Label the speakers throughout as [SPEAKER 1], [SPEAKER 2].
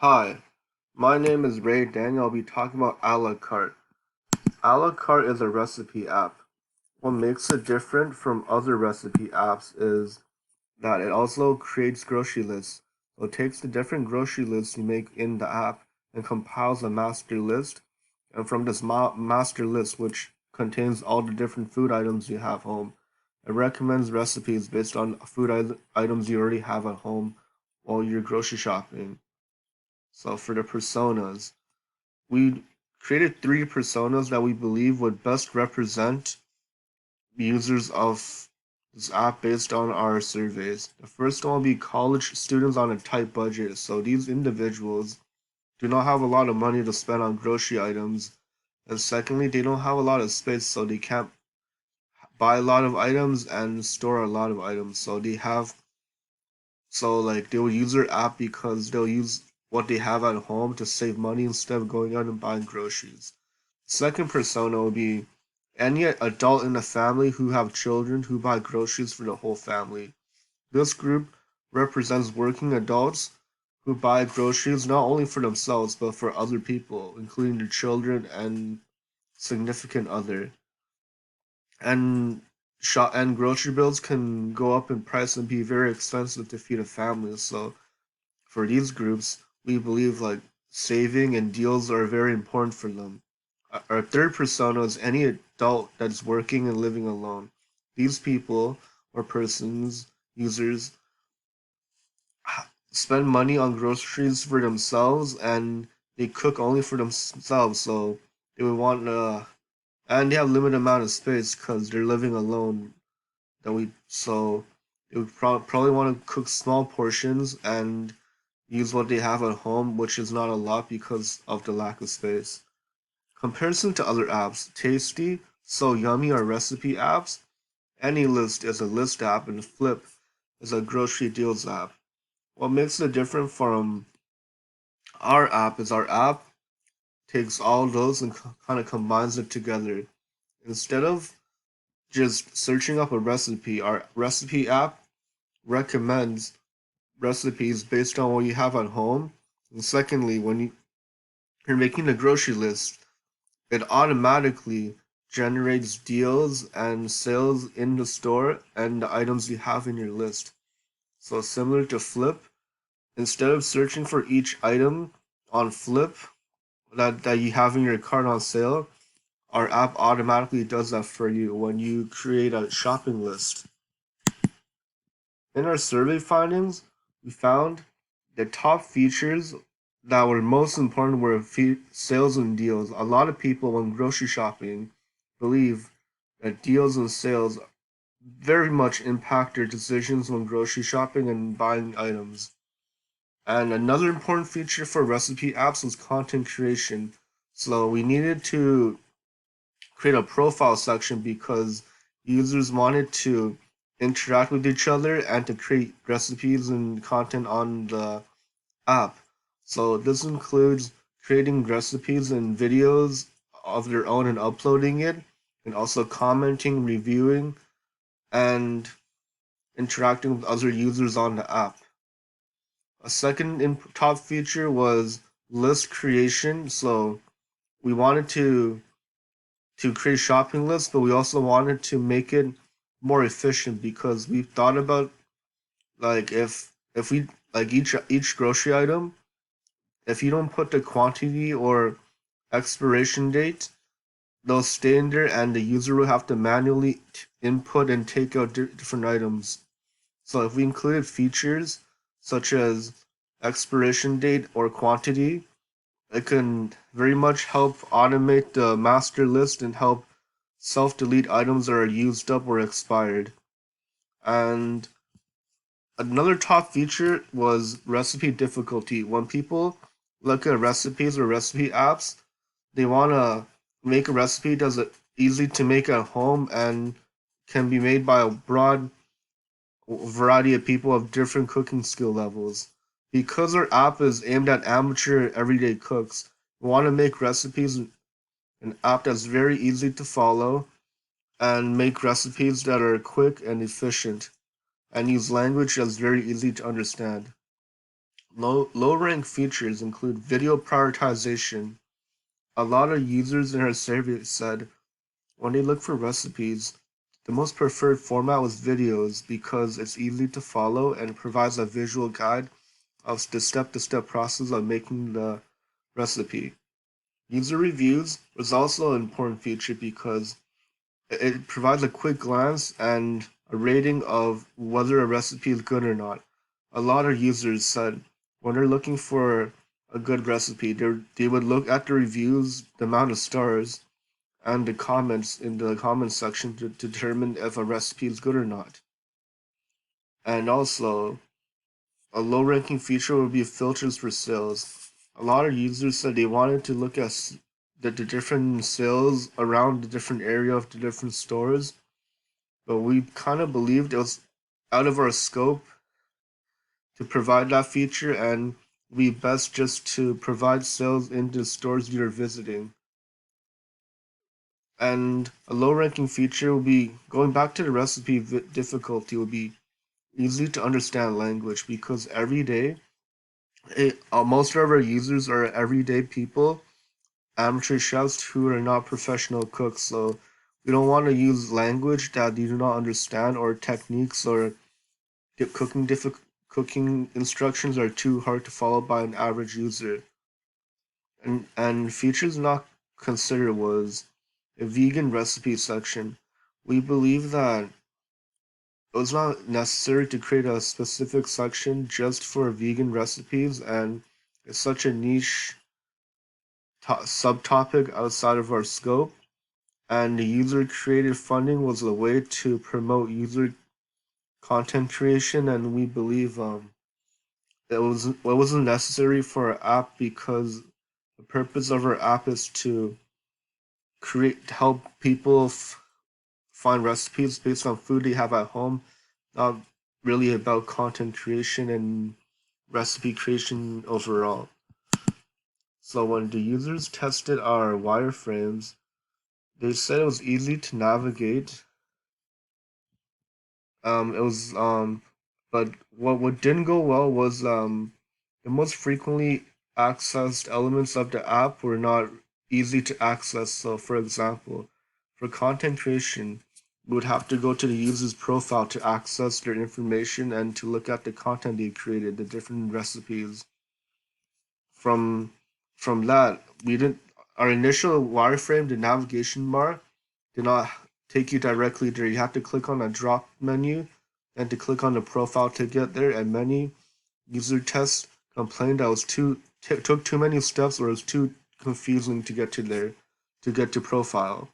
[SPEAKER 1] Hi, my name is Ray Daniel. I'll be talking about a la carte. A la carte is a recipe app. What makes it different from other recipe apps is that it also creates grocery lists. So it takes the different grocery lists you make in the app and compiles a master list. And from this master list, which contains all the different food items you have home, it recommends recipes based on items you already have at home while you're grocery shopping. So for the personas, we created three personas that we believe would best represent users of this app based on our surveys. The first one will be college students on a tight budget. So these individuals do not have a lot of money to spend on grocery items. And secondly, they don't have a lot of space, so they can't buy a lot of items and store a lot of items. So they will use their app because they'll use what they have at home to save money instead of going out and buying groceries. Second persona will be any adult in the family who have children who buy groceries for the whole family. This group represents working adults who buy groceries not only for themselves but for other people, including their children and significant other. And shop and grocery bills can go up in price and be very expensive to feed a family. So for these groups, we believe like saving and deals are very important for them. Our third persona is any adult that's working and living alone. These people or persons, users, spend money on groceries for themselves and they cook only for themselves. So they would want and they have limited amount of space because they're living alone. They would probably want to cook small portions and use what they have at home, which is not a lot because of the lack of space. Comparison to other apps, Tasty, So Yummy are recipe apps. AnyList is a list app, and Flip is a grocery deals app. What makes it different from our app is our app takes all those and kind of combines it together. Instead of just searching up a recipe, our recipe app recommends recipes based on what you have at home. And secondly, you're making a grocery list, it automatically generates deals and sales in the store and the items you have in your list. So similar to Flip, instead of searching for each item on Flip that you have in your cart on sale, our app automatically does that for you when you create a shopping list. In our survey findings, we found the top features that were most important were sales and deals. A lot of people, when grocery shopping, believe that deals and sales very much impact their decisions when grocery shopping and buying items. And another important feature for recipe apps was content creation. So we needed to create a profile section because users wanted to interact with each other and to create recipes and content on the app. So this includes creating recipes and videos of their own and uploading it, and also commenting, reviewing, and interacting with other users on the app. A second top feature was list creation. So we wanted to create shopping lists, but we also wanted to make it more efficient because we thought about like if we like each grocery item, if you don't put the quantity or expiration date, they'll stay in there and the user will have to manually input and take out different items. So if we included features such as expiration date or quantity, it can very much help automate the master list and help self-delete items that are used up or expired. And another top feature was recipe difficulty. When people look at recipes or recipe apps, they want to make a recipe that's easy to make at home and can be made by a broad variety of people of different cooking skill levels. Because our app is aimed at amateur everyday cooks, we want to make recipes an app that's very easy to follow and make recipes that are quick and efficient and use language that's very easy to understand. Low rank features include video prioritization. A lot of users in our survey said when they look for recipes, the most preferred format was videos because it's easy to follow and provides a visual guide of the step-to-step process of making the recipe. User reviews was also an important feature because it provides a quick glance and a rating of whether a recipe is good or not. A lot of users said when they're looking for a good recipe, they would look at the reviews, the amount of stars, and the comments in the comments section to determine if a recipe is good or not. And also, a low ranking feature would be filters for sales. A lot of users said they wanted to look at the different sales around the different area of the different stores, but we kind of believed it was out of our scope to provide that feature, and we best just to provide sales in the stores you're visiting. And a low ranking feature will be going back to the recipe difficulty will be easy to understand language because every day most of our users are everyday people, amateur chefs who are not professional cooks. So we don't want to use language that you do not understand or techniques or cooking instructions are too hard to follow by an average user. And features not considered was a vegan recipe section. We believe that it was not necessary to create a specific section just for vegan recipes, and it's such a niche subtopic outside of our scope. And the user created funding was a way to promote user content creation, and we believe it wasn't necessary for our app because the purpose of our app is to help people find recipes based on food they have at home, not really about content creation and recipe creation overall. So when the users tested our wireframes, they said it was easy to navigate. It was but what didn't go well was the most frequently accessed elements of the app were not easy to access. So, for example, for content creation, we would have to go to the user's profile to access their information and to look at the content they created, the different recipes. From from that, we didn't our initial wireframe, the navigation bar, did not take you directly there. You have to click on a drop menu and to click on the profile to get there. And many user tests complained that was took too many steps or it was too confusing to get to there to get to profile.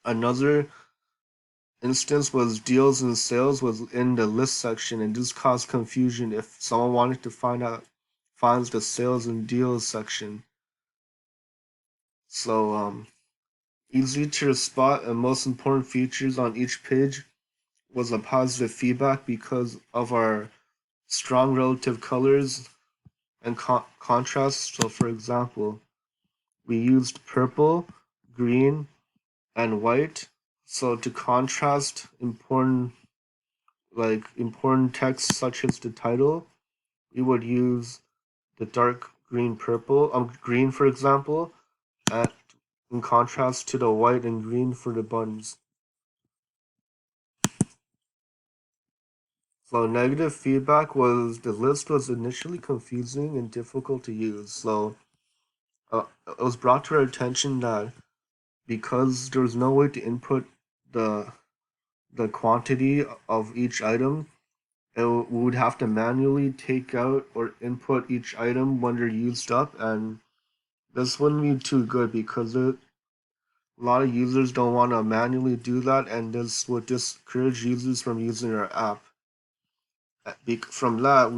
[SPEAKER 1] Another instance was deals and sales was in the list section, and this caused confusion if someone wanted to finds the sales and deals section. So easy to spot and most important features on each page was a positive feedback because of our strong relative colors and contrast. So, for example, we used purple, green, and white. So to contrast important text such as the title, we would use the dark green for example, at, in contrast to the white and green for the buttons. So negative feedback was the list was initially confusing and difficult to use. So it was brought to our attention that because there was no way to input the the quantity of each item, we would have to manually take out or input each item when they're used up, and this wouldn't be too good because a lot of users don't want to manually do that, and this would discourage users from using our app. From that,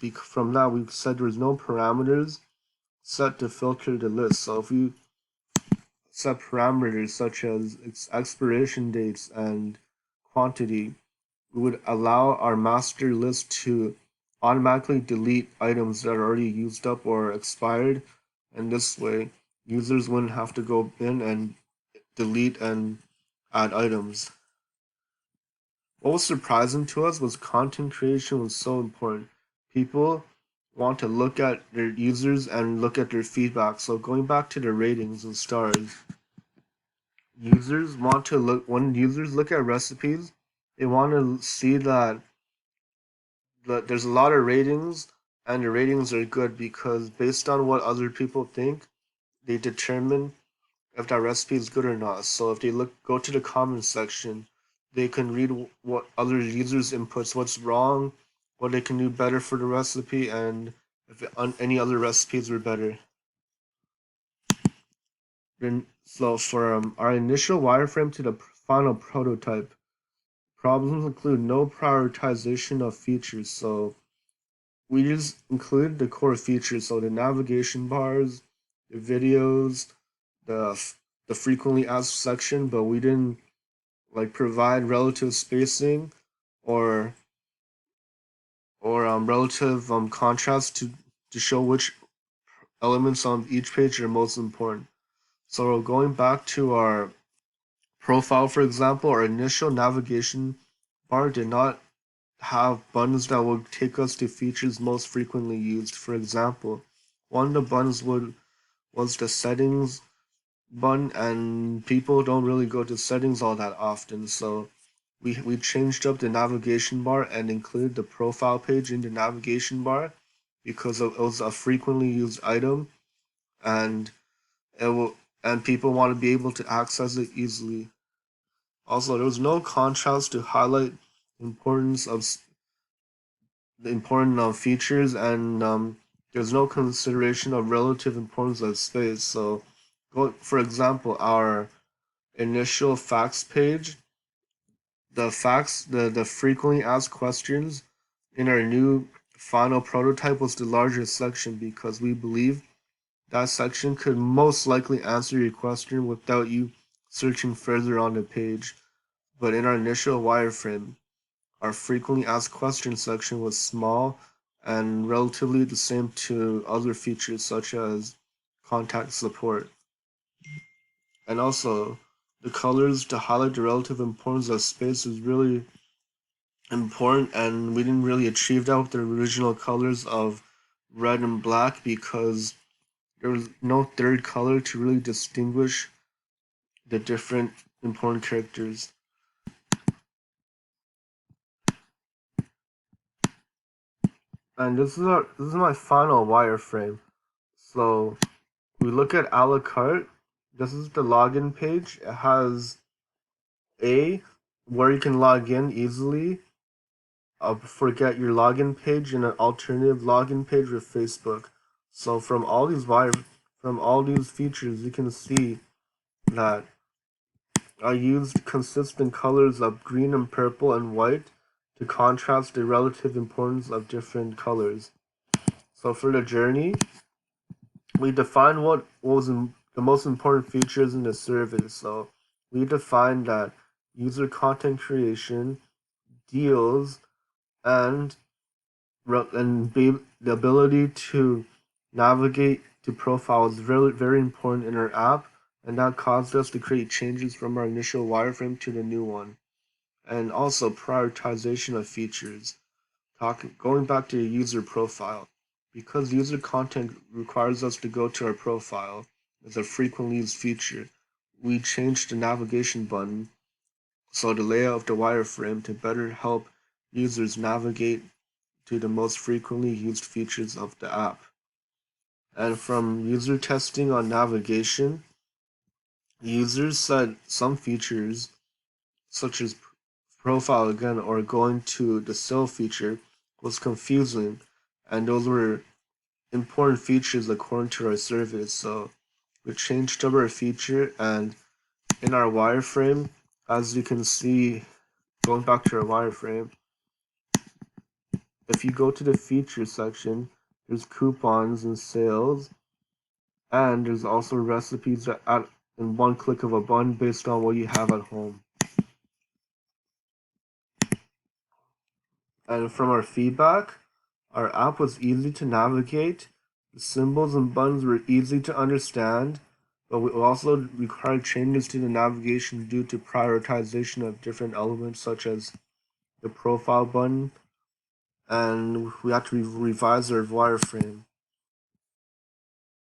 [SPEAKER 1] we said there's no parameters set to filter the list. So if you set parameters such as expiration dates and quantity, we would allow our master list to automatically delete items that are already used up or expired. And this way, users wouldn't have to go in and delete and add items. What was surprising to us was content creation was so important. People want to look at their users and look at their feedback. So going back to the ratings and stars, users want to look when users look at recipes, they want to see that there's a lot of ratings and the ratings are good because based on what other people think, they determine if that recipe is good or not. So if they go to the comment section, they can read what other users inputs, what's wrong, what they can do better for the recipe, and if any other recipes were better. Then so for our initial wireframe to the final prototype, problems include no prioritization of features. So we just included the core features, so the navigation bars, the videos, the the frequently asked section, but we didn't like provide relative spacing or relative contrast to show which elements on each page are most important. So going back to our profile, for example, our initial navigation bar did not have buttons that would take us to features most frequently used. For example, one of the buttons was the settings button, and people don't really go to settings all that often. So we changed up the navigation bar and included the profile page in the navigation bar because it was a frequently used item, and it will and people want to be able to access it easily. Also, there was no contrast to highlight importance of the important features, and there's no consideration of relative importance of space. So, for example, our initial facts page, the frequently asked questions in our new final prototype was the largest section because we believe that section could most likely answer your question without you searching further on the page. But in our initial wireframe, our frequently asked questions section was small and relatively the same to other features such as contact support. And also, the colors to highlight the relative importance of space is really important, and we didn't really achieve that with the original colors of red and black because there was no third color to really distinguish the different important characters. And this is my final wireframe. So we look at a la carte. This is the login page. It has a where you can log in easily. Forget your login page and an alternative login page with Facebook. So from all these features, you can see that I used consistent colors of green and purple and white to contrast the relative importance of different colors. So for the journey, we defined what was the most important features in the survey. So we defined that user content creation, deals, and the ability to navigate to profiles is very important in our app, and that caused us to create changes from our initial wireframe to the new one. And also prioritization of features. Going back to the user profile, because user content requires us to go to our profile as a frequently used feature, we changed the navigation button, so the layout of the wireframe to better help users navigate to the most frequently used features of the app. And from user testing on navigation, users said some features, such as profile again or going to the sale feature, was confusing, and those were important features according to our survey. So we changed up our feature, and in our wireframe, as you can see, going back to our wireframe, if you go to the feature section, there's coupons and sales, and there's also recipes at in one click of a button based on what you have at home. And from our feedback, our app was easy to navigate, the symbols and buttons were easy to understand, but we also required changes to the navigation due to prioritization of different elements such as the profile button and we have to revise our wireframe.